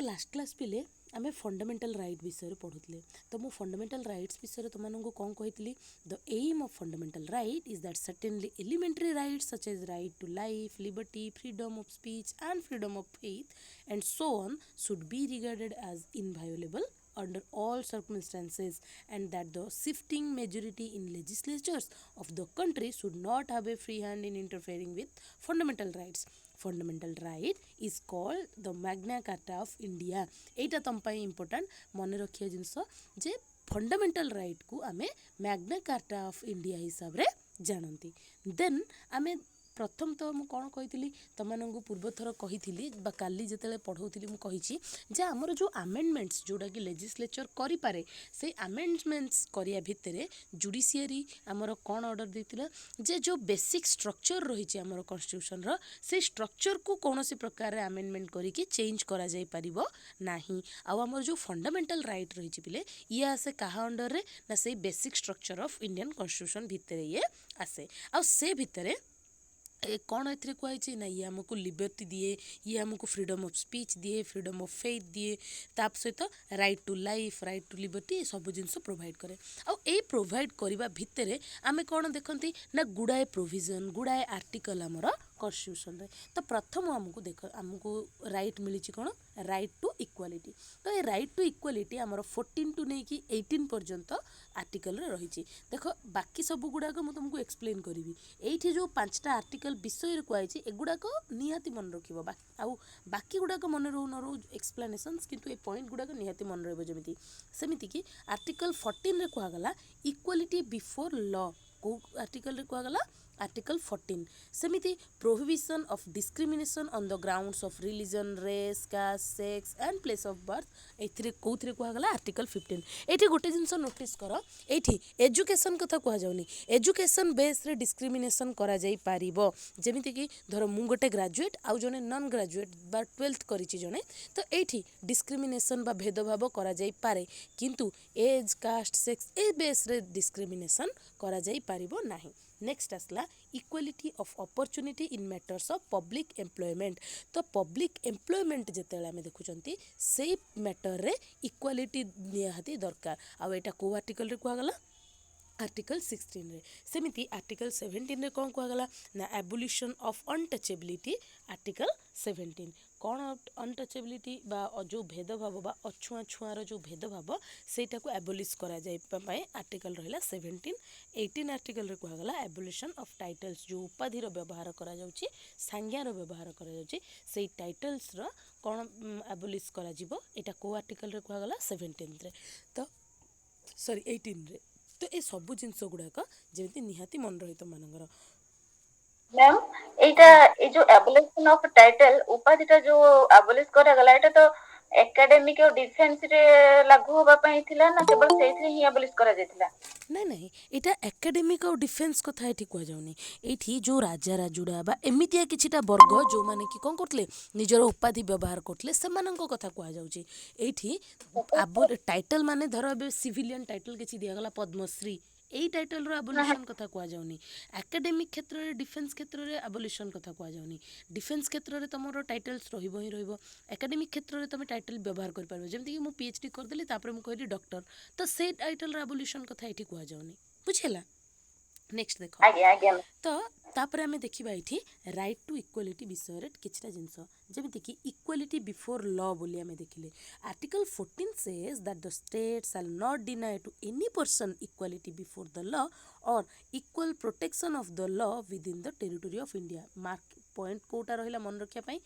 Last class पिले आमे fundamental right विषय पढ़ुले तो मु फंडामेंटल राइट्स विषय तुमको कौन कही the aim of fundamental right is that certainly elementary rights such as right to life liberty freedom of speech and freedom of faith and so on should be regarded as inviolable under all circumstances, and that the shifting majority in legislatures of the country should not have a free hand in interfering with fundamental rights. Fundamental right is called the Magna Carta of India. एटा तुम important मन रखिया जिनस जे fundamental right को आमे Magna carta of India हिसाब रे जानती. Then आमे प्रथम तो मुझे कौन कही तुमको पूर्वथर कही काली जिते पढ़ाऊली मुझे आमर जो आमेंडमेंट्स जोड़ा कि लेजिस्लेचर करें से आमेंडमेंट्स करिया भितर जुडिशियरी आमर कौन ऑर्डर देता जे जो बेसिक स्ट्रक्चर रही आमर कन्स्टिट्यूशन से स्ट्रक्चर को कौन सी प्रकार आमेंडमेंट करके चेंज करा जाई परिबो नाही. आमर जो फंडामेंटल राइट रही पिले ये आसे कहा अंडर रे ना से basic structure of Indian constitution भितर ये आसे आ से भितर कौन ए कहुई ना ये आमको लिबर्टी दिए ये आमको फ्रीडम ऑफ स्पीच दिए फ्रीडम ऑफ फेथ दिए ताप सहित right to life right to liberty सब जिनस प्रोवाइड करे आ प्रोवाइड करने भितर आम कौन देखती ना गुड़ाए प्रोविजन गुड़ाए आर्टिकल आमर कन्स्टिट्यूशन रे. तो प्रथम आमको देख आमको राइट मिली कौन राइट टू इक्वालिटी. तो ये राइट टू इक्वालिटी आमर 14 टू नहीं 18 पर्यंत आर्टिकल रे रही. देख बाकी सब गुड़ाक मुझे तुमको एक्सप्लेन करी ये जो 5टा आर्टिकल विषय कहुई एगुड़ाक निहाती मन रखिब आउ बाकी गुड़ाक मन रो न रो एक्सप्लेनेशंस किंतु ए पॉइंट गुड़ाक निहाती मन रही सेमिति कि आर्टिकल 14 रे कहगला इक्वालिटी बिफोर लॉ. को आर्टिकल रे कहगला आर्टिकल 14 सेमिति prohibition of discrimination on the grounds of religion race caste sex and place of birth एथिरे कोथिरे कहगला आर्टिकल 15. एठी गोटे जिनस नोटिस कर एठी एजुकेशन कथा कह जाउनी एजुकेशन बेस रे डिस्क्रिमिनेशन करा जाई पारिबो. जेमिति कि धर मु गोटे ग्रेजुएट आउ जने नॉन ग्रेजुएट बा 12th करिछि जने तो एठी डिस्क्रिमिनेशन बा भेदभाव करा जाई पारे किंतु एज कास्ट सेक्स ए बेस रे डिस्क्रिमिनेशन करा जाई पारिबो नाही. नेक्स्ट आसला equality of opportunity in matters of public employment. तो पब्लिक एम्प्लॉयमेंट जिते आम देखुं से मैटर रे इक्वालिटी निहाती दरकार. आउ एटा को आर्टिकल रे कहगला आर्टिकल 16 रे. सेमिति आर्टिकल 17 रे कौन कहगला ना एबोलिशन ऑफ अनटचेबिलिटी. आर्टिकल 17 कौन अनटचेबिलिटी बा जो भेदभाव बा अछुआ छुआर जो भेदभाव सेटा को एबोलिश करा जाय पाए आर्टिकल रहिला 17. 18 आर्टिकल रे कहगला एबोलिशन ऑफ टाइटल्स जो उपाधिर व्यवहार करा जाउची संज्ञार व्यवहार करा जाउची सेई टाइटल्स रो कौन एबोलिश करा जिवो एटा को आर्टिकल रे कहगला 17 रे. तो सॉरी 18 रे. तो ये सब जिनस गुड़ाक जमी निहाती मन रही तुम मानकर मैम एटा ए जो एबोलिशन ऑफ टाइटल उपाधिटा जो एबोलिश करा गला एटा तो एकेडमिक और डिफेंस रे लागू होबा पई थिला ना केवल सेथि ही एबोलिश करा जायतिला. नहीं नहीं एटा एकेडमिक और डिफेंस कथा एठी कह जाउनी. एठी जो राजा राजुड़ा बा एमितिया किछिटा वर्ग जो माने कि कोन करतले निजर उपाधि व्यवहार करतले सेमानंको कथा कह जाउची. एठी अब टाइटल माने धर बे सिविलियन टाइटल किछि दिया गला पद्मश्री एई टाइटल रो एबोलिशन कथा कह जाउनी. एकेडमिक क्षेत्र रे डिफेंस क्षेत्र रे एबोलिशन कथा कह जाउनी. डिफेंस क्षेत्र रे तमरो टाइटल्स रहिबो ही रहिबो. एकेडमिक क्षेत्र रे तमे टाइटल व्यवहार कर पारबो जेमति कि मु पीएचडी कर देली तापर मु कहली डॉक्टर तो से टाइटल रे एबोलिशन कथा एठी कह जाउनी. बुझेला. नेक्स्ट देखो आगे आगे तो तापर आमे देखिबा एठी राइट टू इक्वालिटी विषय रे किछटा जिंस जेमिति कि इक्वालिटी बिफोर लॉ बोली आमे देखिले. Article 14 says that the state shall not deny to any person equality before the law or equal protection of the law within the territory of India. Mark point कोटा रहिला मन रखिया पई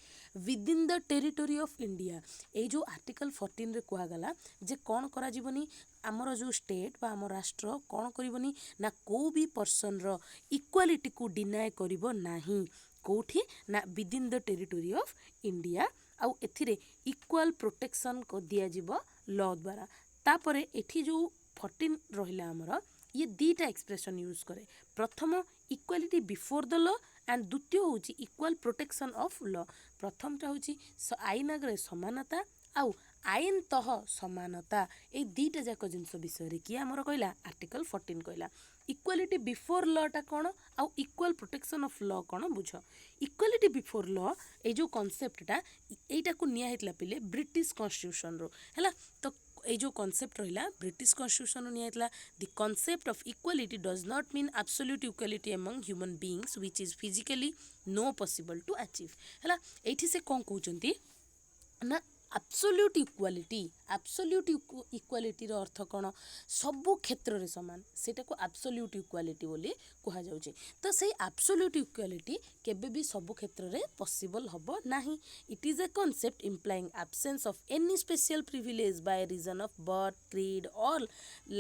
within the territory of India. ए जो article 14 रे कुआ गला जे कोन करा जीवनी आमर जो स्टेट बा आम राष्ट्र कौन करबनी ना को भी पर्सन रो इक्वालिटी को डिनाय करिबो नाही. कोठी ना with in the territory of India आउ एथिरे इक्वल प्रोटेक्शन को दिया जीवो लॉ द्वारा. तापरे एठी जो 14 रहिला हमर ये दीटा एक्सप्रेशन यूज करे. प्रथम equality before the law and द्वितीय होची इक्वल प्रोटेक्शन ऑफ लॉ. प्रथमटा होची आईन आगे समानता आउ आईन तह समानता ए दुईटा जाक जिनस विषय किए आमर कहला आर्टिकल 14 कहला इक्वालिटी बिफोर लटा कौन आउ इक्वाल प्रोटेक्शन ऑफ लॉ कौन बुझ इक्वालिटी बिफोर लॉ ए जो कॉन्सेप्टटा एटा को निया हेतला पिले ब्रिटिश कॉन्स्टिट्यूशन रो हैला तो ये जो कॉन्सेप्ट रहा ब्रिटिश कॉन्स्टिट्यूशन रो निया हेतला the concept of equality does not mean absolute equality among human beings which is physically no possible to achieve हैला एठी से कौन कहउचंती ना आब्सोल्यूट इक्वालिटी अर्थ कौन सबु क्षेत्र में समान सेटा को आब्सोल्यूट इक्वालिटी बोली कहा जाउची तो सही आब्सोल्यूट इक्वालिटी केबे भी सबु क्षेत्र में पॉसिबल हबो नाही it is a concept implying absence of any special privilege by reason of birth creed or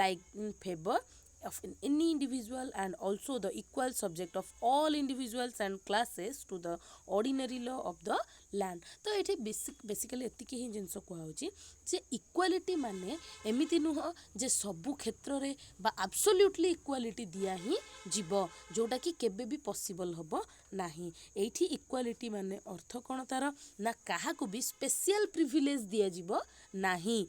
like in favour of any individual and also the equal subject of all individuals and classes to the ordinary law of the land तो ये basically एतिकी ही जिनस कहुच्छी जे equality माने एमिति नुह जे सबु क्षेत्र रे बा absolutely equality दिया ही जीव जोटा कि केबे भी पॉसिबल हबो नाही एठी इक्वालिटी माने अर्थ कोन तार ना काहा को भी स्पेशल प्रिविलेज दिया जीव नाही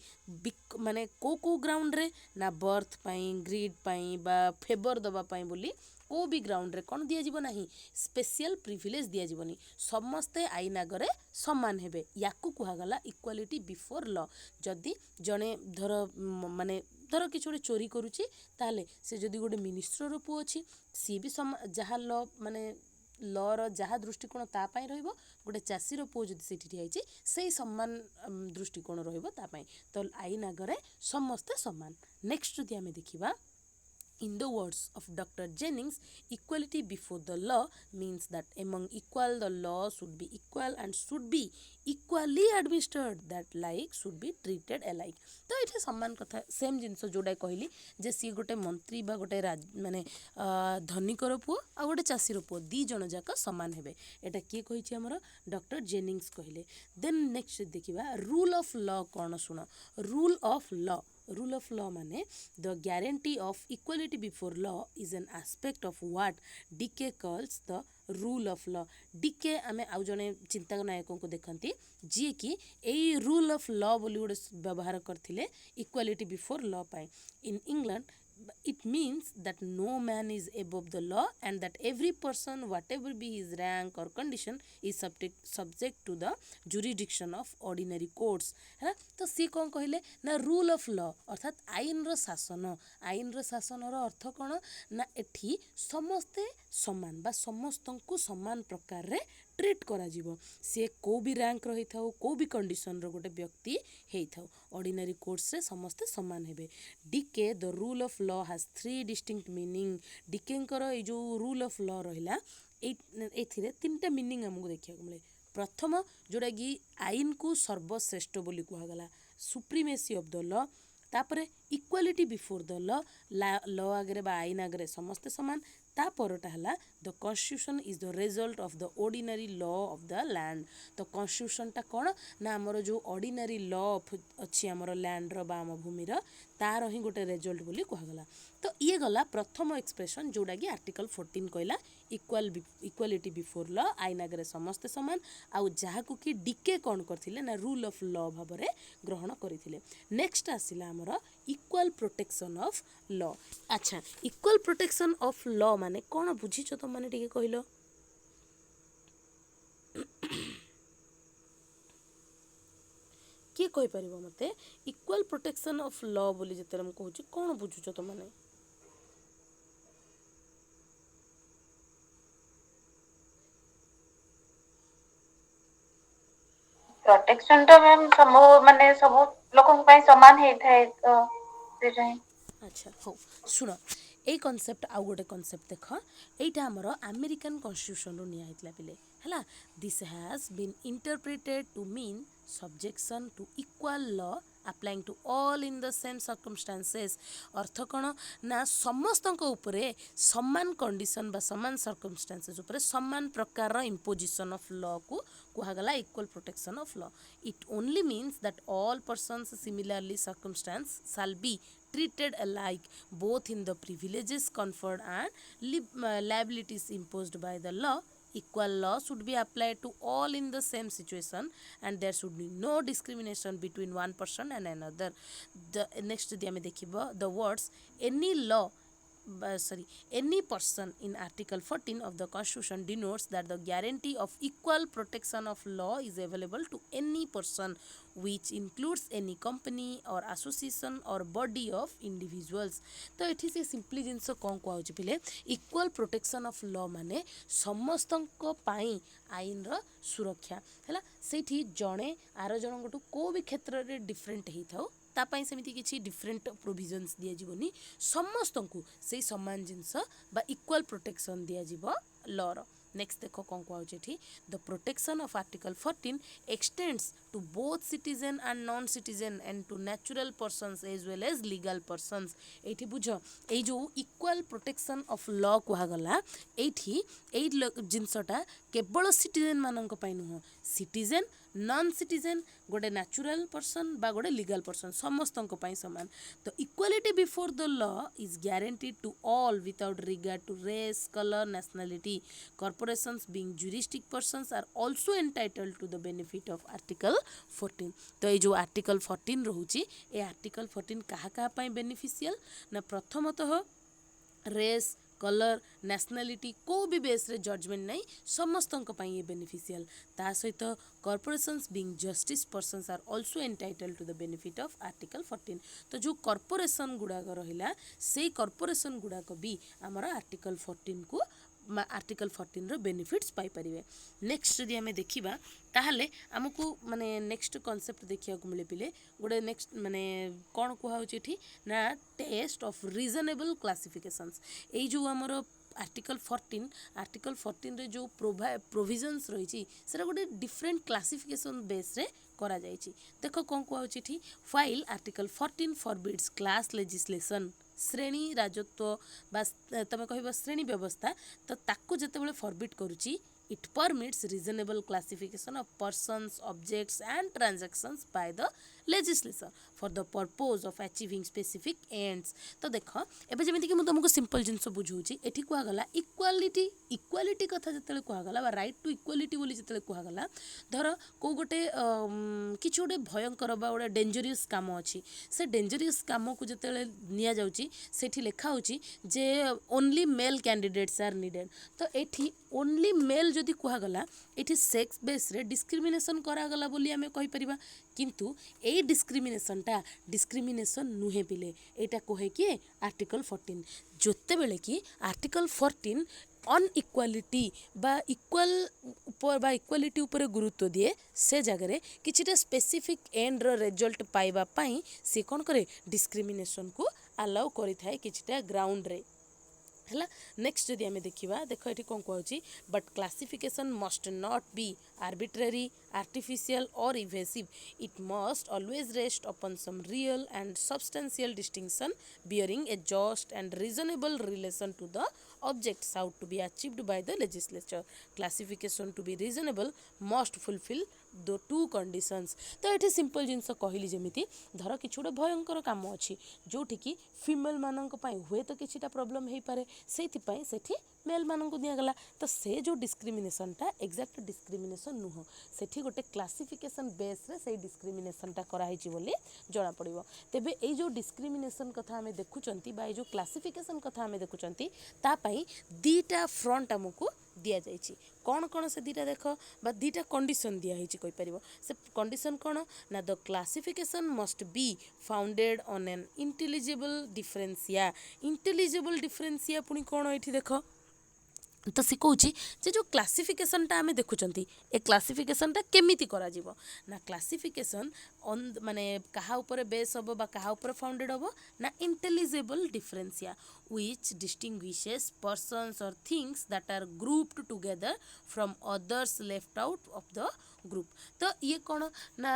माने को ग्राउंड रे ना बर्थ पाई ग्रीड पाई बा फेवर दबा पाई बोली को भी ग्राउंड रे कौन दिया जीव नाही स्पेशल प्रिविलेज दिया जीवनी समस्ते आईन आगरे समान हेबे याकू कुहागला इक्वालिटी बिफोर लॉ जदि जने धर माने धर कि गोटे चोरी करुच्ची ताहले से जदि गोटे मिनिस्टर पुओ अच्छी सी भी जहाँ लॉ माने लर जहाँ दृष्टिकोण तापाई रहिबो गोटे चाषीर पुओ जदि सेठी ठिया होइछि सेही सम्मान दृष्टिकोण रहिबो तापाई तो आईन आगरे समस्ते समान नेक्स्ट जदि आमे देखिबा In the words of Dr. Jennings, equality before the law means that among equal the law should be equal and should be equally administered that like should be treated alike. तो ये समान कथा same जिनस जोड़ा कहली जे सी गोटे मंत्री बा गोटे माने धनिकर पुओ आ गोटे चाषीर पुओ दी जन जाक समान हेबे एटा किए कहिछि हमर डॉक्टर जेनिंग्स कहले देन नेक्स्ट देखिबा रूल ऑफ लॉ कौन सुन रूल ऑफ लॉ माने the guarantee of equality before law is an aspect of what DK calls the rule of law DK आमे आउ जने चिंतक नायकों को देखती जी कि यही रूल ऑफ लॉ बोली गोटे व्यवहार करथिले इक्वालिटी बिफोर लॉ पाए in England it means that no man is above the law and that every person whatever be his rank or condition is subject to the jurisdiction of ordinary courts है तो सी कौन कहले ना rule of law अर्थात आईन रो शासन रो अर्थ कौन ना एठी समस्ते समान बा समस्तंकु समान प्रकार रे ट्रीट करा जीवो से को भी रैंक रही थाउ को भी कंडीशन रो गोटे व्यक्ति हेई थाउ ऑर्डिनरी कोर्स रे समस्ते समान हेबे DK the rule of law has 3 distinct meaning DK करो ए जो रूल ऑफ लॉ रहिला एथिरे तीनटा मीनिंग हमको देखिया को मिले प्रथम जोड़ा कि आईन को सर्वश्रेष्ठ बोली कहगला सुप्रीमेसी ऑफ द लॉ तापरे इक्वालिटी बिफोर द लॉ आगे बा आईन आगे समस्ते समान तापरटा है the constitution is the result of the ordinary law of the land तो कॉन्स्टिट्यूशनटा कौन ना आमर जो ऑर्डिनरी लॉ अच्छी आमर लैंड रो बा आम भूमिर तार ही गोटे रिजल्ट बोली कहगला तो ये गला प्रथम एक्सप्रेशन जोड़ा कि आर्टिकल 14 कहला इक्वालिटी बिफोर लॉ आईन आगे समस्ते समान आउ जहाँ को कि डीके कौन करथिले ना रूल ऑफ लॉ भाव में ग्रहण करथिले नेक्स्ट आसिला आमर इक्वाल प्रोटेक्शन ऑफ लॉ अच्छा इक्वाल प्रोटेक्शन ऑफ लॉ माने कौन बुझीच तो माने टिके कहलो किए कहि परिबो मते इक्वाल प्रोटेक्शन ऑफ लॉ बोली जते हम कहूची कौन बुझुच तो माने प्रोटेक्शन तो मैम सब माने सब लोकन ପାଇଁ समान हेई थाए तो सेटा ही अच्छा हो सुनो ए कॉन्सेप्ट आउ गोटे कॉन्सेप्ट देख एटा हमर अमेरिकन कॉन्स्टिट्यूशन रो निया हितला पिले हला this has been interpreted to mean subjection to equal law applying to all in the same circumstances अर्थ कौन ना समस्तक उपरे समान कंडीशन बा समान सर्कमस्टांसेस उपरे समान प्रकार इम्पोजिशन ऑफ लॉ को कहगला equal protection of law it only means that all persons similarly circumstance shall be treated alike both in the privileges conferred and liabilities imposed by the law equal law should be applied to all in the same situation and there should be no discrimination between one person and another. The next jodi ame dekhiba the words any law any person in Article 14 of the Constitution denotes that the guarantee of equal protection of law is available to any person, which includes any company or association or body of individuals. तो एठी से simply जिनस कौन कहूँ पिले equal protection of law माने समस्तंक पाई आईन रो सुरक्षा है से जड़े आर जनकू को भी क्षेत्र में डिफरेंट होता हो तापाई सेमिति किछि डिफरेंट प्रोविजन्स दिया जीवनी समस्तंकु से समान जिनस बा इक्वल प्रोटेक्शन दिया जीव लॉ रो नेक्स्ट देखो कौन कहूँ एठी the protection of article 14 extends to both citizen and non citizen and to natural persons as well as legal persons एठी बुझ ए जो इक्वल प्रोटेक्शन ऑफ लॉ कहगला एठी ए जिनसटा केवल सिटीजन मानक पई नुह सिटीजन नॉन सिटीजन गोटे नेचुरल पर्सन बा गोटे लीगल पर्सन समस्तंक पई समान तो equality before the law is guaranteed to all without regard to race colour nationality corporations being juristic persons are also entitled to the benefit of article 14 तो ये जो article 14 रहुची ए article 14 कहा कहा पाई beneficial ना प्रथमतः रेस कलर नेशनलिटी को भी base रे जजमेंट नहीं समस्तंक पाई ये बेनिफिशियल ता सहित corporations being justice persons are also entitled to the benefit of article 14 तो जो कॉर्पोरेशन गुड़ाक रहिला से कॉर्पोरेशन गुड़ाक भी आमर आर्टिकल 14 को आर्टिकल 14 रो बेनिफिट्स पाई परिवे नेक्स्ट जदि आमे देखिबा ताहले हमकु माने नेक्स्ट कांसेप्ट देखिया को मिले पिले गोटे नेक्स्ट माने कोन कुहा होची एठी ना टेस्ट ऑफ रीजनेबल क्लासिफिकेशंस ए जो हमर आर्टिकल 14 रे जो प्रोविजन्स रही सेटा गोटे डिफरेंट क्लासिफिकेशन बेस रे करा जायछि देखो कोन कुहा होची एठी file article 14 forbids class legislation श्रेणी राजत्व बा तमे कहबो श्रेणी व्यवस्था तो ताकू जेतेबेले फॉरबिट करूची it permits reasonable classification of persons, objects and transactions by the legislature for the purpose of achieving specific ends तो देख एबे जेमिति कि मु तुमको सिंपल जिंस बुझौची एठी कुआ गला इक्वालिटी कथा जतेले कुआ गला बा राइट टू इक्वालिटी बोली जतेले कुआ गला धर को गोटे किछ गोटे भयंकर बा गोटे डेंजरियस काम अछि से डेंजरियस काम को जतेले निया जाउची सेठी लेखा होची जे only male candidates are needed तो एठी ओनली मेल जदि कुहागला एठी सेक्स बेस रे डिस्क्रिमिनेशन करागला बोली आमे कहि परिबा किंतु ए डिस्क्रिमिनेशन नुहे पिले एटा कोहे कि आर्टिकल 14 जोते बेले कि आर्टिकल 14 अनइक्वालिटी बा इक्वालिटी ऊपर गुरुत्व दिए से जगह किछिटा स्पेसिफिक एंड रो रिजल्ट पाइबा पई से कोन करे डिस्क्रिमिनेशन को अलाउ करि थाए किछिटा ग्राउंड रे है नेक्स्ट जदि आमे देखिबा देखो एठी कोन कहूची but classification must not be arbitrary artificial or evasive it must always rest upon some real and substantial distinction bearing a just and reasonable relation to the object sought to be achieved by the legislature classification to be reasonable must fulfill the two conditions तो ये simple जिनस कहली जमीती धर कि गोटे भयंकर काम अच्छी जोटि कि फीमेल मानक हुए तो किछिटा प्रोब्लेम हो पारे से मेल मानक दिगला तो से जो डिस्क्रिमिनेशनटा एक्जाक्ट डिस्क्रिमिनेशन नुह से गोटे क्लासिफिकेशन बेस रे से डिस्क्रिमिनेशनटा कराई बोली जना पड़ो तेबे ए जो डिस्क्रिमिनेशन कथा आमे देखुचंती बा ए जो क्लासिफिकेशन कथा आमे देखुचंती तापाई दीटा फ्रंट आमको दिया जाइछि कौन कौन से दीटा देख बा दीटा कंडीशन दिया हिछि कोइ परिबो से कंडीशन कौन ना the classification must be founded on an intelligible differentia पुनी कौन एठी देख तो सी कहूँ जे जो क्लासिफिकेशनटा आमे देखुचंती ए क्लासिफिकेशनटा केमिति करा जीवो ना क्लासिफिकेशन ऑन माने कहा ऊपर बेस हबो बा कहा ऊपर फाउंडेड हबो ना intelligible डिफरेंसिया which distinguishes persons or things that are grouped together from others left out of the group तो ये कौन ना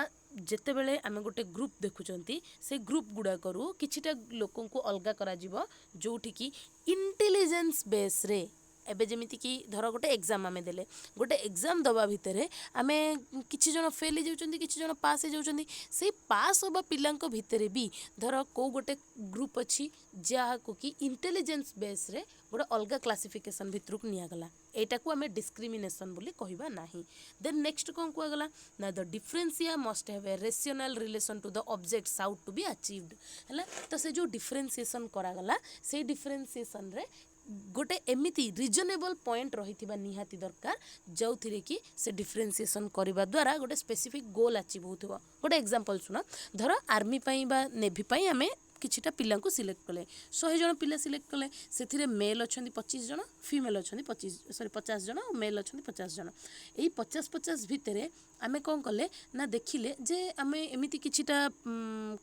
जेते बेले आमे गोटे ग्रुप देखुचंती से ग्रुप गुडा करू किछिटा लोकन को अलगा करा जीवो जोठी की इंटेलिजेंस बेस रे एबे जेमिति कि धर गोटे एग्जाम आमे देले गोटे एग्जाम दबा भितरे आमे किछि जन फेल हो जाउछन्ती किछि जन पास हो जाउछन्ती से पास होबा पिलांको भितरे भी धर को गोटे ग्रुप अछि जहाको कि इंटेलिजेंस बेस रे गोटे अलगा क्लासिफिकेशन भितरक निया गला एटा को आमे डिस्क्रिमिनेशन बोली कहिबा नाही। देन नेक्स्ट कोन को गला ना the differentia must have a rational relation to the objects out to be achieved हैला। तो से जो डिफरेंशिएशन करा गला से डिफरेंशिएशन रे गोटे एमिति रिजनेबल पॉइंट रही निहाती दरकार जो थी कि से डिफरेंशिएशन करने द्वारा गोटे स्पेसिफिक गोल अचीव होथिबो। गोटे एग्जांपल सुन धर आर्मी पाई बा नेवी पाई आमे किछिटा पिला को सिलेक्ट कले 100 जन पिला सिलेक्ट कले से मेल अच्छा 25 जन फीमेल अच्छा 50 जन मेल अच्छा 50 जन यही 50-50 भितर आमे कौन कले ना देखिले जे आमे एमिति किछिटा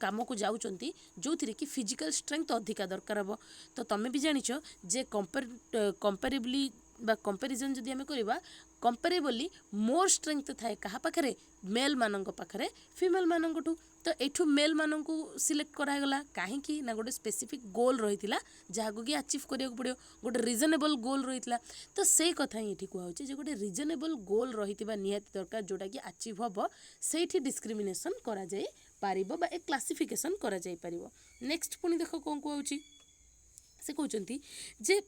काम को जाउचंती जो थी कि फिजिकल स्ट्रेंथ अधिका दरकार हम। तो तमें भी जानिछ जे कंपेरेबली बा कंपेरिजन जदि आमे करबा कंपेरेबली मोर स्ट्रेंथ थाए कहा पाखरे मेल मानक पाखरे फीमेल मानकठू। तो एठू मेल मानक सिलेक्ट करागला कहीं ना गोटे स्पेसिफिक गोल रही जहाँ कि अचीव करिया पड़ो गोटे रिजनेबल गोल रही। तो से कथा ही कहूँ जे गोटे रिजनेबल गोल रही निहाती दरकार जोटा कि अचीव हम से डिस्क्रिमिनेशन करा जाए पारिबो बा एक क्लासिफिकेशन करा जाए पारिबो। नेक्स्ट पुणी देख कौन कहूँ से कहते जे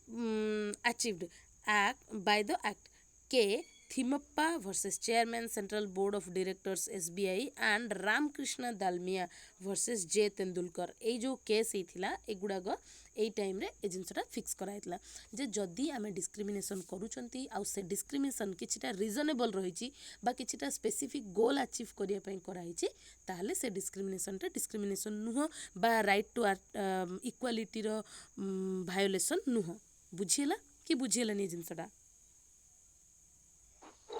achieved act by the act के Thimmappa versus chairman central board of directors SBI and Ramakrishna Dalmia versus J Tendulkar ए जो केस होता एगुड़ाक यही टाइम रे ए जिनसटा फिक्स कराइला जे जदि आमे डिस्क्रिमिनेशन करूचंती आउ से डिस्क्रिमिनेशन किछिटा रिजनेबल रही बा किछिटा स्पेसिफिक गोल अचीव करिया पई कराइछि ताहले से डिस्क्रिमिनेशन नुह बा राइट टू इक्वालिटी रो भायोलेशन नुह। बुझिला कि बुझिला नि जिनसटा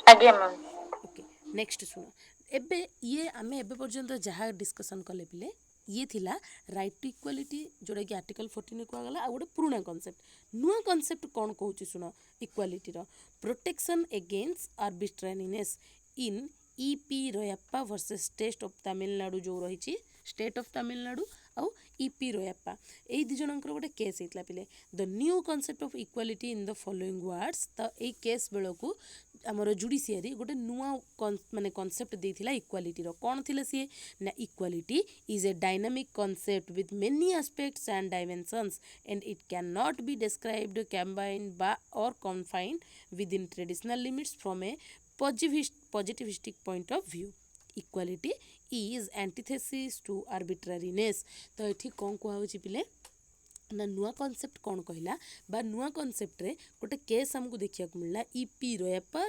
आज्ञा मैम। ओके नेक्स्ट सुनो एबे ये आमे एबे पर्यंत जहाँ डिस्कसन कले पिले ये थिला राइट टू इक्वालिटी जोड़ा कि आर्टिकल 14 को गला आ गोटे पुराना कॉन्सेप्ट नुआ कॉन्सेप्ट कौन कहूँ सुनो इक्वालिटी रो protection against arbitrariness in EP Royappa versus state of Tamil Nadu जो रही स्टेट ऑफ तमिलनाडु आउ ईपी रोयप्पा यही दी जनकर गोटे केस होता पिले the new concept of equality in the following words. तो यही केस बेलू आमर जुडिशियरी गोटे नुआ माने कॉन्सेप्ट देथिला इक्वालिटी रो कौन थिला सी ना equality is a dynamic concept with many aspects and dimensions and it can not be described combined बा और confined with in traditional limits from A positivistic point of view. Equality is antithesis to arbitrariness। तो ये कौन कहुच्छी पिले ना नुआ concept कौन कहला बा नुआ कॉन्सेप्ट रे गोटे केस हमको देखिया को मिलला EP Royappa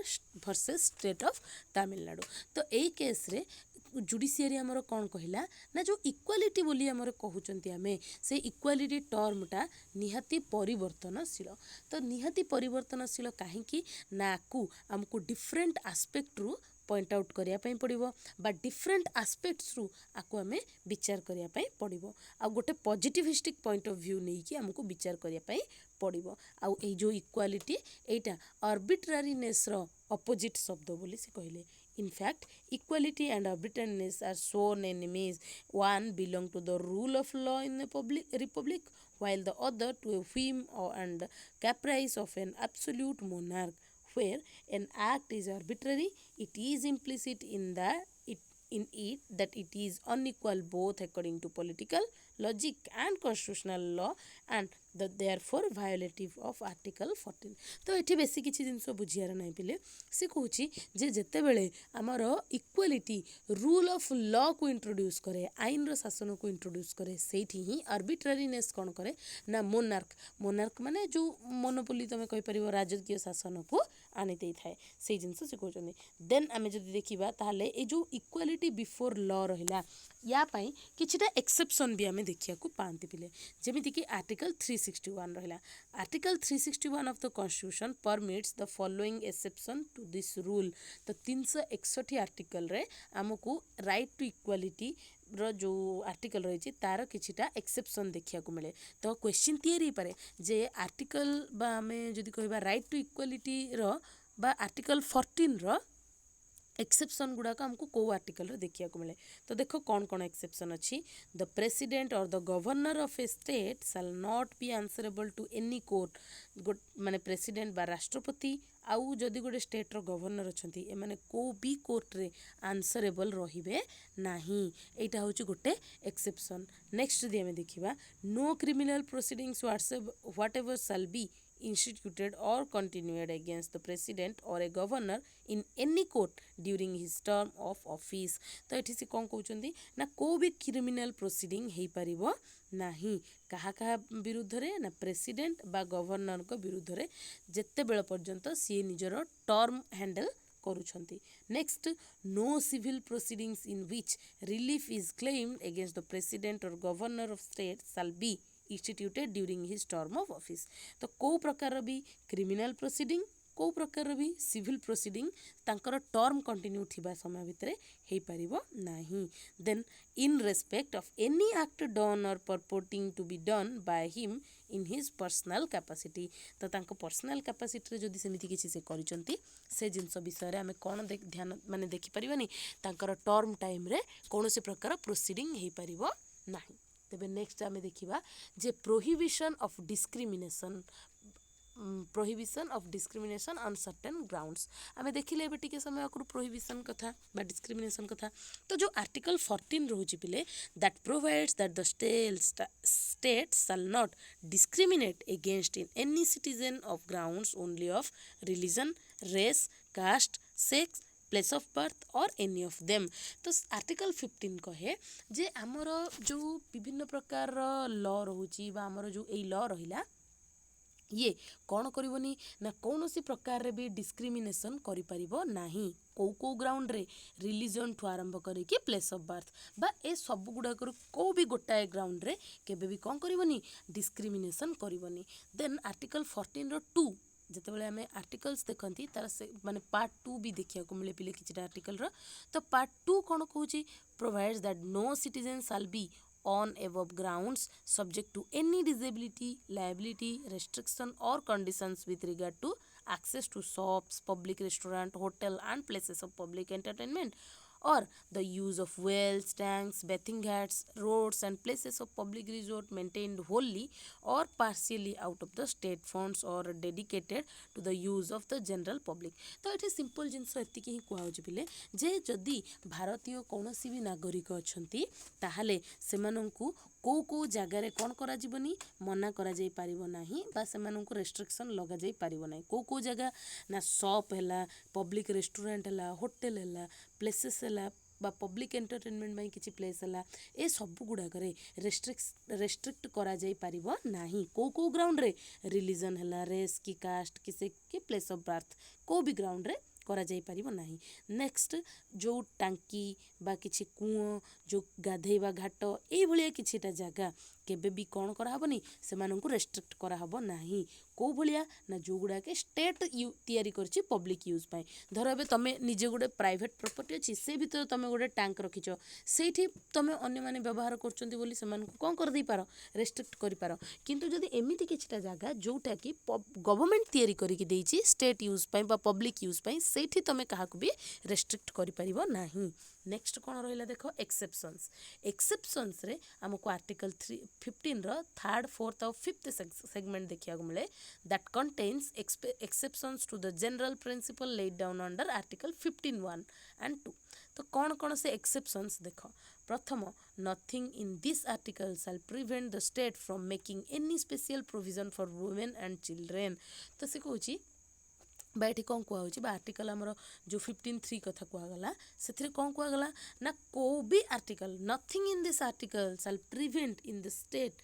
versus state of Tamil Nadu. तो यही केस रे जुडिशियरी आमर कौन कहला ना जो इक्वालिटी बोली आमर कहउचंती आमे से इक्वालिटी टर्मटा निहाती परिवर्तनशील। तो निहाती परिवर्तनशील कहीं ना को आमको डिफरेंट आस्पेक्ट रु पॉइंट आउट करिया पई पड़िबो बा डिफरेंट आस्पेक्ट्स रु आको आमे विचार करिया पई पड़िबो आ गोटे पॉजिटिविस्टिक पॉइंट ऑफ व्यू नै कि हमको विचार करिया पई पड़िबो। आ ए जो इक्वालिटी एटा आर्बिट्रारीनेस रो अपोजिट शब्द बोली से कहले। In fact, equality and arbitrariness are sworn enemies. One belong to the rule of law in the republic, while the other to a whim and caprice of an absolute monarch. Where an act is arbitrary, it is implicit in it that it is unequal both according to political logic and constitutional law and therefore violative of article 14। तो ये बेसी किसी जिनस बुझियार ना पिले से कहूँ जे जेते बेले आमर इक्वालिटी रूल ऑफ लॉ को इंट्रोड्यूस करे आईन रो शासन को इंट्रोड्यूस करे से ही आर्बिट्रारीनेस कौन करे ना मोनार्क माने जो मोनोपोली तुम कहि परिबो राजकीय शासन को आनी दे थाए से जिनस से कहउचंदी। देन आमे जदि देखिबा ताहले ए जो इक्वालिटी बिफोर लॉ रहिला या पई किछिटा एक्सेप्शन भी आमे देखिया को पांति पिले जेमिति कि आर्टिकल 361 रहिला। Article 361 of the constitution permits the following exception to this rule. तो 361 आर्टिकल रे हमको राइट टू इक्वालिटी रो जो आर्टिकल रही तार किछिटा एक्सेप्शन देखिया को मिले। तो क्वेश्चन तैयारी पारे जे आर्टिकल बा हमें जदि कहबा राइट टू इक्वालिटी रो बा आर्टिकल 14 रो एक्सेप्शन गुड़ाक आमको कौ आर्टिकल देखा मिले। तो देख कौन कौन एक्सेप्शन अच्छी। The president or the governor of a state shall not be answerable to any court. माने प्रेसिडेंट बा राष्ट्रपति आउ जदि गोटे स्टेट्र गवर्नर अच्छा एमाने को भी कोर्ट रे आंसरेबल रहिबे नाही। एटा होची गोटे एक्सेप्शन। नेक्स्ट यदि आमे देखिबा no criminal proceedings whatever shall be instituted or continued against the president or a governor in any court during his term of office। तो ये से कौन कहते ना को भी क्रिमिनाल प्रोसीडिंग हो पारिबो नाही कहा कहा विरुद्ध रे ना प्रेसिडेंट बा गवर्नर को विरुद्ध रे जेते बेल पर्यंत सी निजर टर्म हैंडल करुछंती। Next no civil proceedings in which relief is claimed against the president or governor of state shall be instituted during his term of office. तो कौ प्रकार भी क्रिमिनाल प्रोसीडिंग कौ प्रकार भी सिविल प्रोसीडिंग तांकर टर्म कंटिन्यू थिबा समय भितर हो पारिबो नाही। Then in respect of any act done or purporting to be done by him in his personal capacity. तो तांको पर्सनल कैपेसिटी जदि सेमिति किछि से करिसंती से जिंस विषय रे हमें कोन ध्यान माने देखि परिबानी तांकर टर्म टाइम रे कोनोसी प्रकार प्रोसीडिंग हो पारिबो नाही। तेबे नेक्स्ट आमे देखिबा जे prohibition of discrimination on certain grounds. आमे देखिले एबे टिके समय आकरू प्रोहिबिशन कथा बा डिस्क्रिमिनेशन कथा। तो जो आर्टिकल 14 रहउची पिले that provides that the state shall not discriminate against in any citizen of grounds only of religion race caste sex place of birth or any of them. तो आर्टिकल 15 कहे जे आमर जो विभिन्न प्रकार लॉ रहउची बा आमर जो ए लॉ रहिला ये कौन करबनी ना कौन सी प्रकार रे भी डिस्क्रिमिनेशन करि परिबो नाही। को ग्राउंड रे रिलीजन ठू आरंभ करी कि प्लेस ऑफ बर्थ बा ए सब गुडा को भी गोटाए ग्राउंड रे केबे भी कौन करबनी डिस्क्रिमिनेशन करबनी। देन आर्टिकल 14 रो 2 जितेबाला आम आर्टिकल्स देखती तार से माने पार्ट 2 भी देखा मिले पिले किसी आर्टिकल तो पार्ट 2 कौन कहूँ provides that no citizen shall be on above grounds subject to any disability liability restriction or conditions with regard to access to shops public restaurant hotel and places of public entertainment or the use of wells tanks bathing ghats roads and places of public resort maintained wholly or partially out of the state funds or dedicated to the use of the general public। तो ये simple जिनस एतिक ही कहूँ पिले जे जदि भारतीय कौन भी नागरिक अच्छा ताहले सेमानंकु को जगार कौन करा जीवनी मना करा जाई पारिबो नाही बा सेमानंकु रेस्ट्रिक्शन लगा जाई पारिबो नाही। को जगह ना शॉप हैला पब्लिक रेस्टोरेंट हैला होटल हैला प्लेसेस हैला बा पब्लिक एंटरटेनमेंट में किसी प्लेस हैला ए सब गुड़ाक रेस्ट्रिक्ट करा जाई पारिबो नाही। को ग्राउंड रे रिलीजन हैला रेस की कास्ट किसे की प्लेस ऑफ बर्थ को भी ग्राउंड रे करा जाई पारिबो नाही। नेक्स्ट जो टांकी बा किछि कुओं जो गाधेवा घाट ए भलिया किछिटा जगह केबे भी कौन कराहबनी सेमानंकु रेस्ट्रिक्ट कराहबो नाही। को भलिया ना जो गुड़ा के स्टेट तैयारी करछि पब्लिक यूज पाई। धर एबे तमे निजे गुडे प्राइवेट प्रॉपर्टी अछि से भीतर तमे गुडे टैंक रखिछ सेठी तमे अन्य माने व्यवहार करछंती बोली सेमानंकु कौन कर दै पारो रेस्ट्रिक्ट करि पारो। किंतु जदि एमिति किछिटा जगह जोटा कि गवर्नमेंट तैयारी करिकि देछि स्टेट यूज पाई बा पब्लिक यूज पाई सेठी तमे काहाकु भी रेस्ट्रिक्ट करि परिबो नाही। नेक्स्ट कौन रहिला देखो एक्सेप्शंस रे हमको आर्टिकल 15 रो 3rd 4th और 5th सेगमेंट देखिया को मिले that contains exceptions to the general principle laid down under article 15(1 and 2। तो कौन से एक्सेप्शंस देखो प्रथम nothing in this article shall prevent the state from making any special provision for women and children. तो से कहूँ बा ये कौन कहूँ आर्टिकल आमर जो 15(3) कथा कहगला से कौन कहगला ना को भी article nothing in this article shall prevent in the state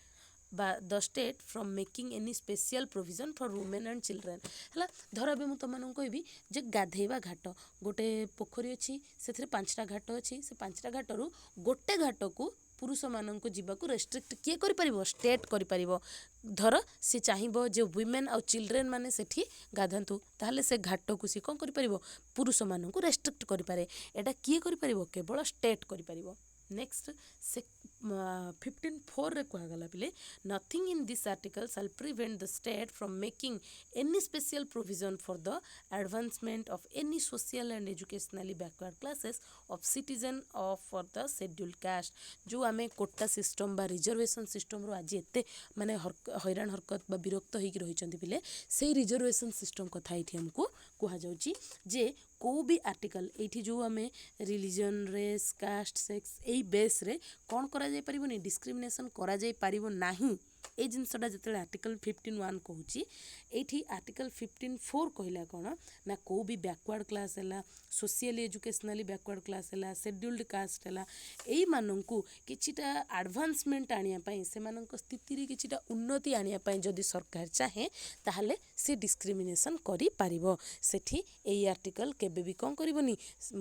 बा the state from making any special provision for women and children है। धर ए तुम कहबी जे गाधेवा घाट गोटे पोखरी अच्छी से 5टा घाट अच्छी से 5टा घाटरू गोटे घाट को पुरुष मानक जीवाक रेस्ट्रिक्ट किए कर स्टेट कर धर सी चाहिए जे वुमेन आउ चिल्ड्रेन माने सेठी गाधंतु ताहले से घाट को सी कौन कर पुरुष मानक रेस्ट्रिक्ट करें एटा किए कर केवल स्टेट कर। नेक्स्ट से 15(4) ରେ କୁହାଗଲା ପିଲେ nothing in this article shall prevent the state from making any special provision for the advancement of any social and educationally backward classes of citizen of for the scheduled caste जो आम quota system बा reservation system रो आज एते माने हैरान हरकत बा विरक्त होइक रहिचंती पिले से रिजर्वेशन सिस्टम कथा एठी हमको कुहा जाउची जे को भी आर्टिकल एठी जो आमे रिलीजन रेस कास्ट सेक्स एई बेस रे कौन करा जाय परिबोनी डिस्क्रिमिनेशन करा जाय परिबो नाही ए जिनसटा जते आर्टिकल 15(1) कहूची एठी आर्टिकल 15(4) कहला कौन ना को भी बैकवर्ड क्लास हैला सोशली एजुकेशनली बैकवर्ड क्लास हैला शेड्यूल्ड कास्ट हैला एई माननकु किछिटा एडवांसमेंट आनिया पई से माननक स्थिति रे किछिटा उन्नति आनिया पई जदि सरकार चाहे ताहले से डिस्क्रिमिनेशन करि पारिबो सेठी एई आर्टिकल केबे भी कोन करिवोनी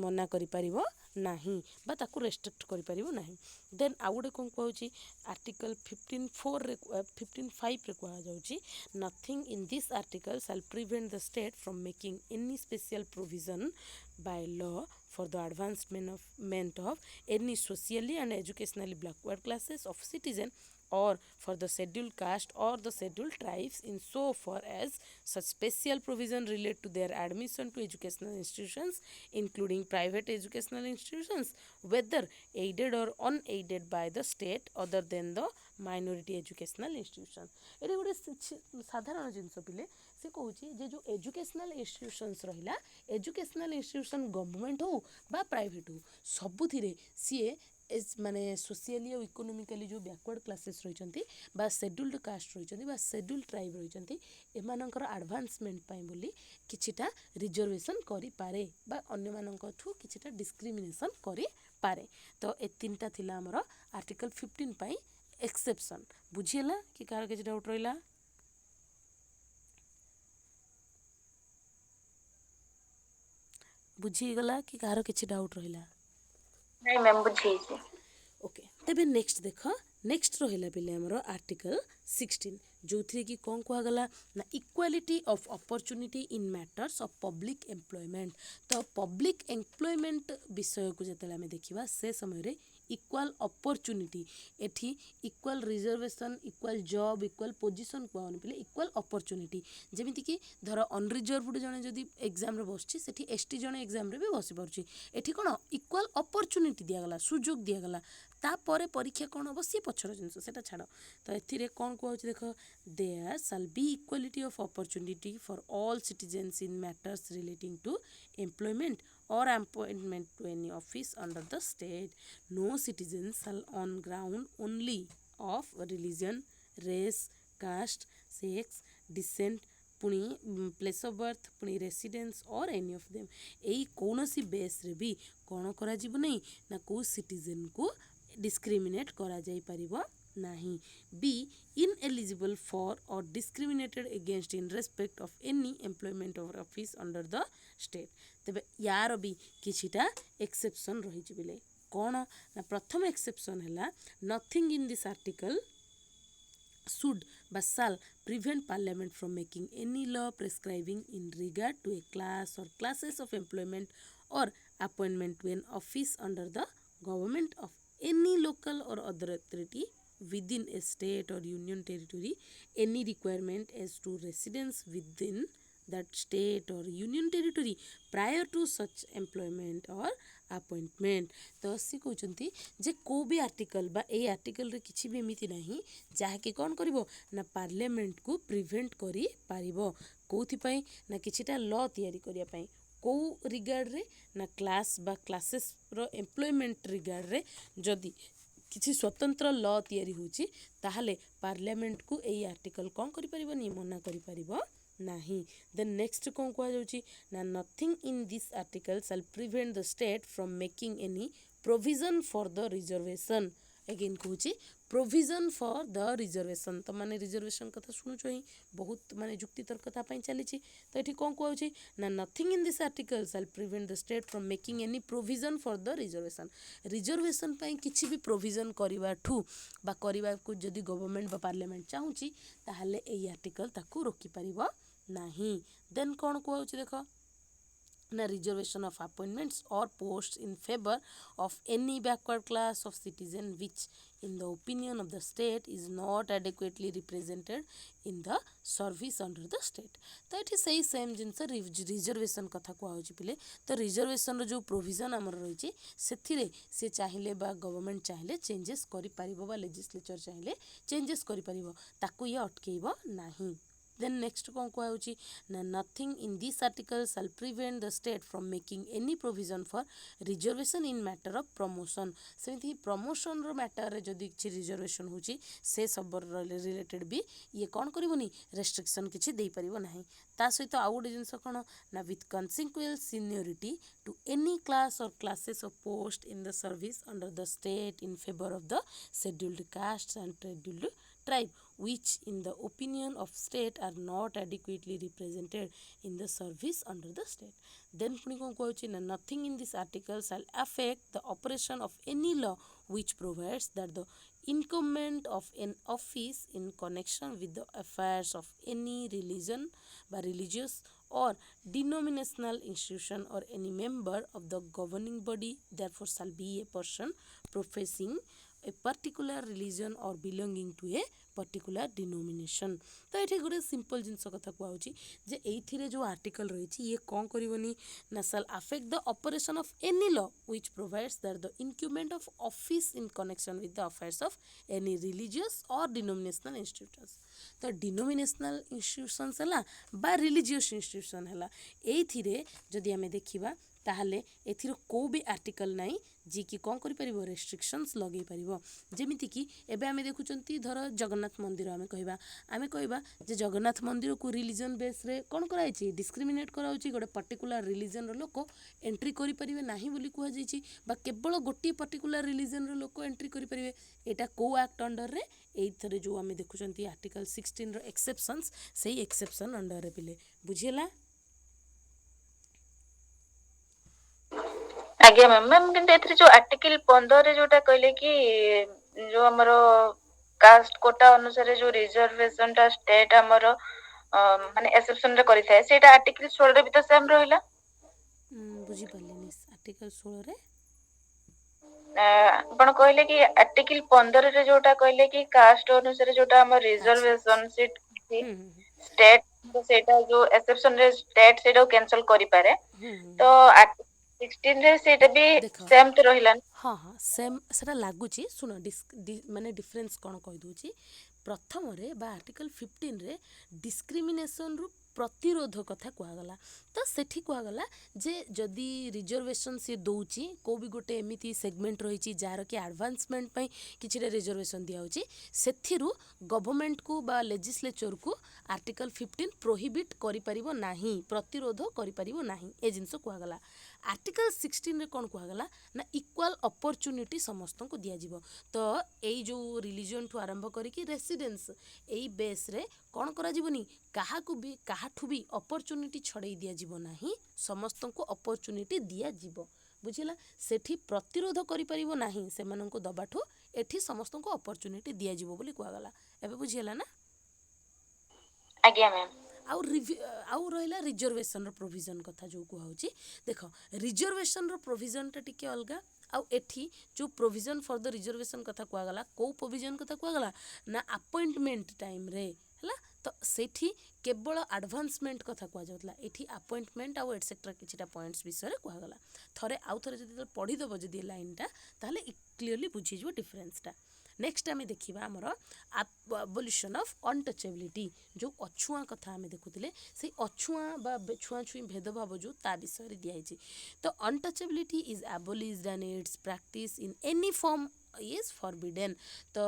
मना करि पारिबो नाही बा ताकू रेस्ट्रिक्ट करि पारिबो नाही देन आउ गोटे कोन कहूची आर्टिकल 15(4) रे 15(5) रे कहा जाउची nothing in this article shall prevent the state from making any special provision by law for the advancement of any socially and educationally backward classes of citizen or for the scheduled caste or the scheduled tribes in so far as such special provision relate to their admission to educational institutions including private educational institutions whether aided or unaided by the state other than the minority educational institution एटे गोटे साधारण जिनस पिले से कहूँ जे जो educational institutions रहिला educational institution government हो बा private हो सबुथिरे सीए माने सोशियली और इकोनॉमिकली जो बैकवर्ड क्लासेस रहिचंती बा शेड्यूल्ड कास्ट रहिचंती बा शेड्यूल्ड ट्राइब रहिचंती एमानकर एडवांसमेंट पाई बोली किछिटा रिजर्वेशन करि पारे बा अन्य मानकठु किछिटा डिस्क्रिमिनेशन करि पारे तो ए तीनटा थिला हमर आर्टिकल 15 पाई एक्सेप्शन बुझिएला कि कार किछ डाउट रहिला बुझीगला कि कार किछ डाउट रहिला नहीं मैम बुझी ओके तेबे नेक्स्ट देख नेक्स्ट रहिला पिले हमर आर्टिकल 16 जो थी कि कौन कहगला ना equality of opportunity in matters of public employment तो पब्लिक एम्प्लॉयमेंट विषय को जतले हमें देखिबा से समय रे इक्वाल अपॉर्चुनिटी एठी equal reservation equal job equal position कहन पिले इक्वाल अपॉर्चुनिटी जेमिति कि धर अनरिजर्वड जने जदी एग्जाम रे बसछि सेठी एसटी जने एग्जाम रे भी बसी परछि एठी कोन इक्वाल अपॉर्चुनिटी दिया गला सुजोग दिया गला तापर परीक्षा कौन हम सी पछर जिनस से छाड़ तो ए कौन कहूँ देख there shall be equality of opportunity for all citizens in matters relating to employment or appointment to any office under the state. No citizen shall on ground only of religion, race, caste, sex, descent, पुणी place of birth पुणी residence और any of them यही कौन सी base रे भी कौन करा जीवो नहीं ना को सिटीजन को डिस्क्रिमिनेट करा जाई परिबो नहीं बी इनएलिजिबल फॉर और discriminated against in respect of any employment of office under the state तेबे यार भी किछिटा एक्सेप्शन रही बिले कौन ना प्रथम एक्सेप्शन है nothing in this article should but shall prevent parliament from making any law prescribing in regard to a class or classes of employment or appointment to an office under the government of any local or other authority within a state or union territory any requirement as to residence within that state or union territory prior to such employment or appointment तो सी कहते जे को भी article बा ए article रे किछि भी एमिति नाही जहाँकि कौन करिवो ना पार्लियामेंट को प्रिवेंट करि पारिबो कोथि पई ना किछिटा लॉ तैयारी करिया पई को रिगार्ड रे ना क्लास बा क्लासेस रो एम्प्लॉयमेंट रिगार्ड रे जदि किछि स्वतंत्र लॉ तैयारी होछि ताहाले पार्लियामेंट को एई आर्टिकल कौन करि परिबोनी मना करि परिबो नहीं देन नेक्स्ट कौन कह जाउची ना nothing in this article shall prevent the state from making any provision for the reservation again कहूची प्रोविजन फॉर द रिजर्वेशन तो माने रिजर्वेशन कथा शुणुछ ही बहुत माने जुक्ति तर्कता पाई चली तो ये कौन कहूँ ना nothing in this article shall prevent the state from making any provision for the reservation reservation पाई किछि भी प्रोविजन करवा ठू बा करवा को जदि गवर्नमेंट बा पार्लियामेंट चाहूची ताहले एई आर्टिकल ताकू रोकी परिबो नहीं देन कौन कहूँ देख na reservation of appointments or posts in favor of any backward class of citizen which in the opinion of the state is not adequately represented in the service under the state। तो ये सही same जिनस reservation कथा कहूँ पिले। तो reservation जो provision आमर रही से चाहिए बा गवर्नमेंट चाहिए चेंजेस कर लेजिस्लेचर चाहिए चेंजेस कर ये अटकेब नहीं। Then next कौन कहूँ ना nothing in this article shall prevent the state from making any provision for reservation in matter of promotion। सेमती प्रमोशन रो मैटर रे जदि किसी रिजर्वेशन होची से सब रिलेटेड भी ये कौन करबनी रेस्ट्रिक्शन किसी दे परिबो नहीं। ता सहित आउ गोटे जिनस कौन ना with consequence seniority to any class or classes of post in the service under the state in favour of the scheduled caste and scheduled tribe which in the opinion of state are not adequately represented in the service under the state। then पुणी कौन कहूँ ना nothing in this article shall affect the operation of any law which provides that the incumbent of an office in connection with the affairs of any religion by religious or denominational institution or any member of the governing body therefore shall be a person professing a particular religion or belonging to a particular denomination। तो ये गोटे simple जिनस कथा कहूँ जे ये जो article रही ये कौन करनी ना shall affect the operation of any law which provides that the incumbent of office in connection with the affairs of any religious or denominational institutions। तो denominational institutions है बा religious institution है ये जदि आम देखा ताहले एथिरो को भी आर्टिकल नाई जी की कौन करि परिबो रेस्ट्रिक्शंस लगे परिबो। जेमिति कि एबे आमे देखुचंती धर जगन्नाथ मंदिर आमे कहबा जे जगन्नाथ मंदिर को रिलीजन बेस रे कौन कराइछि डिस्क्रिमिनेट कराउछि गोटे पर्टिकुलर रिलीजन रो लोक एंट्री करि परिबे नाही बोली कुहा जाइछि बा केवल गोटी पर्टिकुलर रिलीजन रो लोक एंट्री करि परिबे। एटा को एक्ट अंडर रे एथरे जो आमे देखुचंती आर्टिकल 16 रो एक्सेप्शंस सेही एक्सेप्शन अंडर रे पिले बुझियला। आज्ञा मैम मैम किंतु एथरे जो आर्टिकल 15 रे जोटा कहले कि जो हमरो कास्ट कोटा अनुसार जो रिजर्वेशन टा स्टेट हमरो माने एक्सेप्शन रे करि थाए सेटा आर्टिकल 16 रे भी तो सेम रहिला। बुझी पालेनी आर्टिकल 16 रे आपण कहले कि आर्टिकल 15 रे जोटा कहले कि कास्ट अनुसार जोटा हमर रिजर्वेशन सीट स्टेट तो सेटा जो एक्सेप्शन रे स्टेट सेटा कैंसिल करि पारे। तो 16 रे सेटा भी सेम तो रहिला। हाँ हाँ सेम सेटा लागुची सुनो माने डिफरेंस कौन कहि दूची प्रथम रे बा आर्टिकल 15 रे डिस्क्रिमिनेशन रु प्रतिरोध कथा कहगला। तो सेठी कहगला जे जदि रिजर्वेशन सी दौची को भी गोटे एमिति सेगमेंट रही जार कि एडवांसमेंट पई किछि रिजर्वेशन दिया होची सेथिरु गवर्नमेंट को बा लेजिस्लेचर को आर्टिकल 15 प्रोहिबिट करि परिबो नाही प्रतिरोध करि परिबो नाही ए जिंस कहगला। आर्टिकल 16 रे कौन कहगला ना इक्वाल अपॉर्चुनिटी समस्त को दिया जिवो। तो एई जो रिलीजन ठू आरंभ करिकी रेसिडेंस एई बेस रे कौन करा जीवनी काहाकू भी काहाठू भी अपॉर्चुनिटी छड़े दिया जीवो नाही समस्त को अपॉर्चुनिटी दिया जीवो बुझिला। सेठी प्रतिरोध करि परिबो नाही सेमानंको दबाठू एठी समस्त को अपॉर्चुनिटी दिया जीवो बोली कहगला। एबे बुझिला ना आज्ञा मैम आउ रहिला रिजर्वेशन रो प्रोविजन कथा जो कहउची देख रिजर्वेशन रो प्रोविजन टा टिके अलगा आउ एठी जो प्रोविजन फॉर द रिजर्वेशन कथा कहगला को प्रोविजन कथा कहगला ना अपॉइंटमेंट टाइम रे हला। तो सेठी केवल एडवांसमेंट कथा कह जाउतला एठी अपॉइंटमेंट आउ एटसेट्रा किछटा पॉइंट्स विषय रे कहगला। थरे आउ थरे जदि पढी दबो जदि लाइन टा ताले क्लियरली बुझी जो डिफरेंस टा। नेक्स्ट आम देखा आमर एबोलिशन ऑफ अनटचेबिलिटी जो अछुआ कथा आम देखुले से अछुआ बा छुआ छुई भेदभाव जो ता विषय दिखाई। तो untouchability is abolished and its practice in any form is forbidden. तो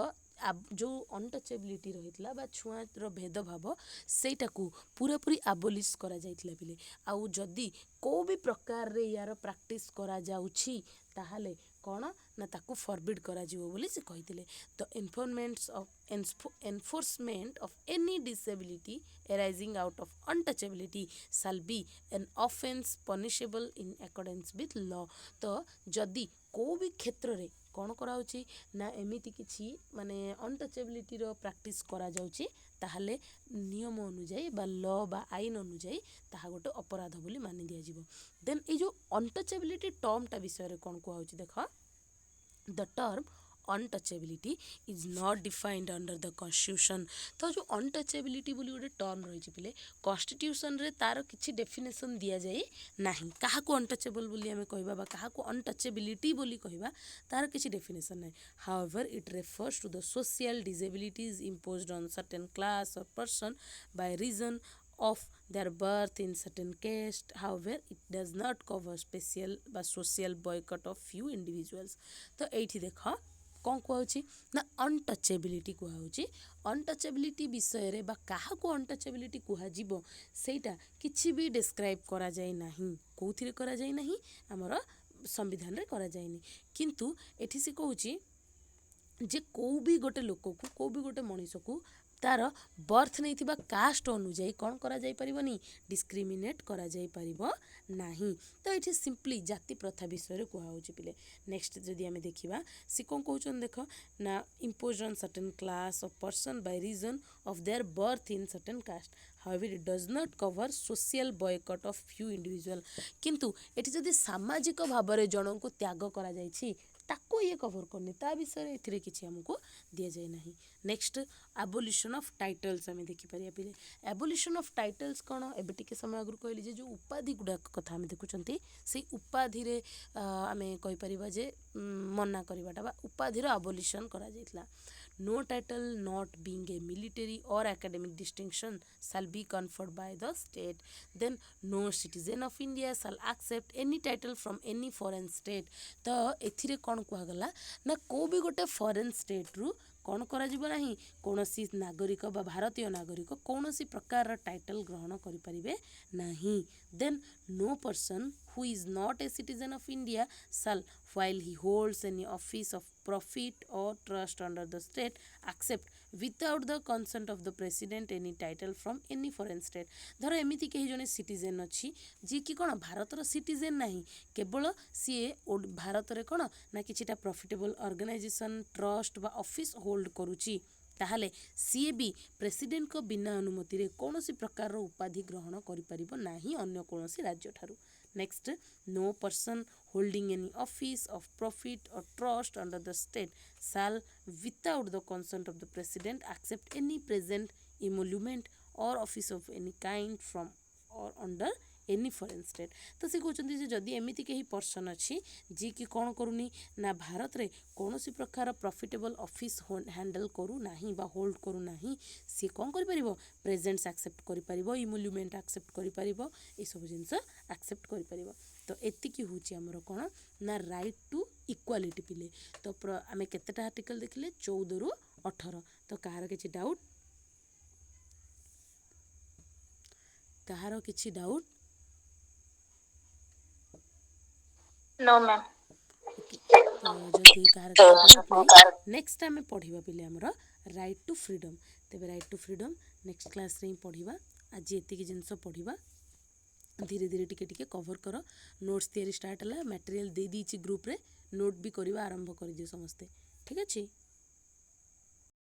जो अनटचेबिलिटी रही बा छुआर भेदभाव सेटा को पूरा पूरी एबोलिश करा जाइतला बिले आउ जदि को भी प्रकार रे यार प्रैक्टिस करा जाउछि ताहाले कौन ना ताकू फॉरबिड करा जीवो बोली से कहिथिले। तो enforcement of any disability arising out of untouchability shall be an offence punishable in accordance with law। तो जदि को भी क्षेत्र रे କ'ଣ କରାହେଉଛି ନା ଏମିତି କିଛି ମାନେ ଅନଟଚେବିଲିଟିର ପ୍ରାକ୍ଟିସ୍ କରାଯାଉଛି ତାହେଲେ ନିୟମ ଅନୁଯାୟୀ ବା ଲ ବା ଆଇନ ଅନୁଯାୟୀ ତାହା ଗୋଟେ ଅପରାଧ ବୋଲି ମାନି ଦିଆଯିବ। ଦେନ୍ ଏଇ ଯେଉଁ ଅନଟଚେବିଲିଟି ଟର୍ମଟା ବିଷୟରେ କ'ଣ କୁହାହେଉଛି ଦେଖ, ଦ term untouchability is not defined under the constitution। ତ ଯେଉଁ untouchability ବୋଲି ଗୋଟେ ଟର୍ମ ରହିଛି ପିଲେ, କନଷ୍ଟିଟ୍ୟୁସନରେ ତାର କିଛି ଡେଫିନେସନ୍ ଦିଆଯାଇ ନାହିଁ। କାହାକୁ untouchable ବୋଲି ଆମେ କହିବା ବା କାହାକୁ untouchability ବୋଲି କହିବା ତାର କିଛି ଡେଫିନେସନ୍ ନାହିଁ। however it refers to the social disabilities imposed on certain class or person by reason of their birth in certain caste। however it does not cover special ବା social boycott of few individuals। ତ ଏଇଠି ଦେଖ କ'ଣ କୁହାହେଉଛି ନା ଅନଟଚେବିଲିଟି କୁହାହେଉଛି। ଅନଟଚେବିଲିଟି ବିଷୟରେ ବା କାହାକୁ ଅନଟଚେବିଲିଟି କୁହାଯିବ ସେଇଟା କିଛି ବି ଡେସ୍କ୍ରାଇବ୍ କରାଯାଇ ନାହିଁ। କେଉଁଥିରେ କରାଯାଇ ନାହିଁ? ଆମର ସମ୍ବିଧାନରେ କରାଯାଇନି। କିନ୍ତୁ ଏଠି ସେ କହୁଛି ଯେ କେଉଁ ବି ଗୋଟେ ଲୋକକୁ, କେଉଁ ବି ଗୋଟେ ମଣିଷକୁ ତାର ବର୍ଥ ନେଇଥିବା କାଷ୍ଟ ଅନୁଯାୟୀ କ'ଣ କରାଯାଇପାରିବନି? ଡିସ୍କ୍ରିମିନେଟ୍ କରାଯାଇପାରିବ ନାହିଁ। ତ ଏଠି ସିମ୍ପଲି ଜାତି ପ୍ରଥା ବିଷୟରେ କୁହାହେଉଛି ପିଲେ। ନେକ୍ସଟ ଯଦି ଆମେ ଦେଖିବା ସେ କ'ଣ କହୁଛନ୍ତି ଦେଖ ନା impose on certain class of person by reason of their birth in certain caste. however it does not cover social boycott of few individual। କିନ୍ତୁ ଏଠି ଯଦି ସାମାଜିକ ଭାବରେ ଜଣଙ୍କୁ ତ୍ୟାଗ କରାଯାଇଛି ତାକୁ ଇଏ କଭର କରୁନି, ତା ବିଷୟରେ ଏଥିରେ କିଛି ଆମକୁ ଦିଆଯାଇ ନାହିଁ। ନେକ୍ସଟ ଆବୋଲିସନ୍ ଅଫ୍ ଟାଇଟଲ୍ସ ଆମେ ଦେଖିପାରିବା ପିଲେ। ଆବୋଲିସନ୍ ଅଫ୍ ଟାଇଟଲ୍ସ କ'ଣ? ଏବେ ଟିକେ ସମୟ ଆଗରୁ କହିଲି ଯେ ଯେଉଁ ଉପାଧି ଗୁଡ଼ାକ କଥା ଆମେ ଦେଖୁଛନ୍ତି ସେଇ ଉପାଧିରେ ଆମେ କହିପାରିବା ଯେ ମନା କରିବାଟା ବା ଉପାଧିର ଆବୋଲିସନ୍ କରାଯାଇଥିଲା। no title not being a military or academic distinction shall be conferred by the state। then no citizen of India shall accept any title from any foreign state। ତ ଏଥିରେ କ'ଣ କୁହାଗଲା ନା କେଉଁ ବି ଗୋଟେ ଫରେନ୍ ଷ୍ଟେଟ୍ରୁ କ'ଣ କରାଯିବ ନାହିଁ, କୌଣସି ନାଗରିକ ବା ଭାରତୀୟ ନାଗରିକ କୌଣସି ପ୍ରକାରର ଟାଇଟଲ୍ ଗ୍ରହଣ କରିପାରିବେ ନାହିଁ। ଦେନ୍ no person who is not a citizen of India shall while he holds any office of profit or trust under the state accept without the consent of the president any title from any foreign state। ଧର ଏମିତି କେହି ଜଣେ citizen ଅଛି ଯିଏକି କ'ଣ ଭାରତର citizen ନାହିଁ, କେବଳ ସିଏ ଭାରତରେ କ'ଣ ନା କିଛିଟା ପ୍ରଫିଟେବଲ୍ ଅର୍ଗାନାଇଜେସନ୍, ଟ୍ରଷ୍ଟ ବା ଅଫିସ୍ ହୋଲ୍ଡ କରୁଛି, ତାହେଲେ ସିଏ ବି ପ୍ରେସିଡେଣ୍ଟଙ୍କ ବିନା ଅନୁମତିରେ କୌଣସି ପ୍ରକାରର ଉପାଧି ଗ୍ରହଣ କରିପାରିବ ନାହିଁ ଅନ୍ୟ କୌଣସି ରାଜ୍ୟଠାରୁ। Next no person holding any office of profit or trust under the state shall without the consent of the president accept any present emolument or office of any kind from or under any foreign state। ତ ସେ କହୁଛନ୍ତି ଯେ ଯଦି ଏମିତି କେହି person ଅଛି ଯିଏକି କ'ଣ କରୁନି ନା ଭାରତରେ କୌଣସି ପ୍ରକାର ପ୍ରଫିଟେବଲ୍ ଅଫିସ୍ ହ୍ୟାଣ୍ଡେଲ୍ କରୁନାହିଁ ବା ହୋଲ୍ଡ କରୁନାହିଁ, ସିଏ କ'ଣ କରିପାରିବ? ପ୍ରେଜେଣ୍ଟସ୍ ଆକ୍ସେପ୍ଟ କରିପାରିବ, ଇମୁଲ୍ୟୁମେଣ୍ଟ ଆକ୍ସେପ୍ଟ କରିପାରିବ, ଏସବୁ ଜିନିଷ ଆକ୍ସେପ୍ଟ କରିପାରିବ। ତ ଏତିକି ହେଉଛି ଆମର କ'ଣ ନା ରାଇଟ୍ ଟୁ ଇକ୍ୱାଲିଟି ପିଲେ। ତ ଆମେ କେତେଟା ଆର୍ଟିକଲ ଦେଖିଲେ? 14ରୁ 18। ତ କାହାର କିଛି ଡାଉଟ୍? କାହାର କିଛି ଡାଉଟ୍? No ma'am. ତ ଯଦି କାହାର କିଛି ଡାଉଟ୍ ନାହିଁ, ନେକ୍ସଟ ଆମେ ପଢ଼ିବା ପିଲେ ଆମର ରାଇଟ୍ ଟୁ ଫ୍ରିଡ଼ମ୍। ତେବେ ରାଇଟ୍ ଟୁ ଫ୍ରିଡ଼ମ୍ ନେକ୍ସଟ କ୍ଲାସ୍ରେ ହିଁ ପଢ଼ିବା। ଆଜି ଏତିକି ଜିନିଷ ପଢ଼ିବା, ଧୀରେ ଧୀରେ ଟିକେ ଟିକେ କଭର କର। ନୋଟ୍ସ ତିଆରି ଷ୍ଟାର୍ଟ ହେଲା, ମ୍ୟାଟେରିଆଲ୍ ଦେଇ ଦେଇଛି ଗ୍ରୁପ୍ରେ, ନୋଟ୍ ବି କରିବା ଆରମ୍ଭ କରିଦିଅ ସମସ୍ତେ, ଠିକ୍ ଅଛି।